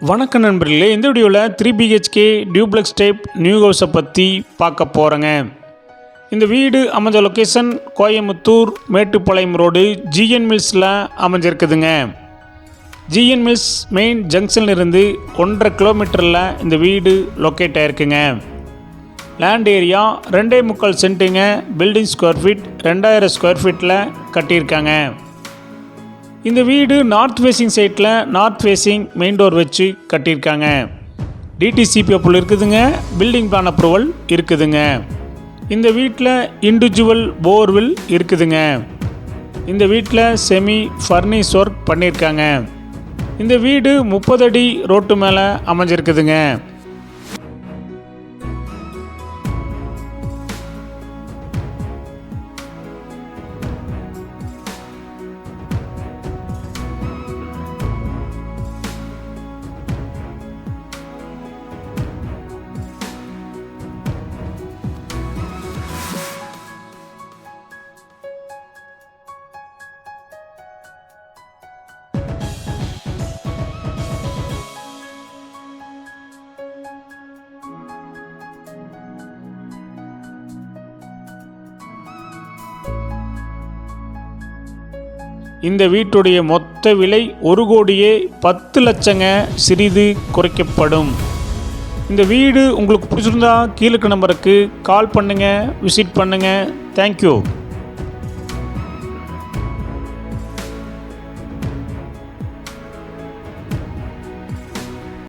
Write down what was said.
வணக்கம் நண்பர்களே, இந்த வீடியோவில் 3 BHK டியூப்ளெக்ஸ் டைப் நியூ ஹவுஸை பற்றி பார்க்க போகிறேங்க. இந்த வீடு அமைஞ்ச location Coimbatore Mettupalayam road G N மில்ஸில் அமைஞ்சிருக்குதுங்க. ஜிஎன் மில்ஸ் மெயின் ஜங்ஷனில் இருந்து 1.5 கிலோமீட்டரில் இந்த வீடு லொக்கேட் ஆகிருக்குங்க. லேண்ட் ஏரியா 2.25 சென்ட்டுங்க. பில்டிங் ஸ்கொயர் ஃபீட் 2000 ஸ்கொயர் ஃபீட்டில் கட்டியிருக்காங்க. இந்த வீடு நார்த் ஃபேஸிங் சைட்டில் நார்த் ஃபேஸிங் மெயின் டோர் வச்சு கட்டியிருக்காங்க. டிடிசிபி அப்ரூவல் இருக்குதுங்க. பில்டிங் பிளான் அப்ரூவல் இருக்குதுங்க. இந்த வீட்டில் இண்டிவிஜுவல் போர்வெல் இருக்குதுங்க. இந்த வீட்டில் செமி ஃபர்னிஷ் ஒர்க் பண்ணியிருக்காங்க. இந்த வீடு 30 அடி ரோட்டு மேலே அமைஞ்சிருக்குதுங்க. இந்த வீட்டுடைய மொத்த விலை 1,10 லட்சங்க. சிறிது குறைக்கப்படும். இந்த வீடு உங்களுக்கு பிடிச்சிருந்தா கீழே நம்பருக்கு கால் பண்ணுங்கள், விசிட் பண்ணுங்கள். தேங்க்யூ.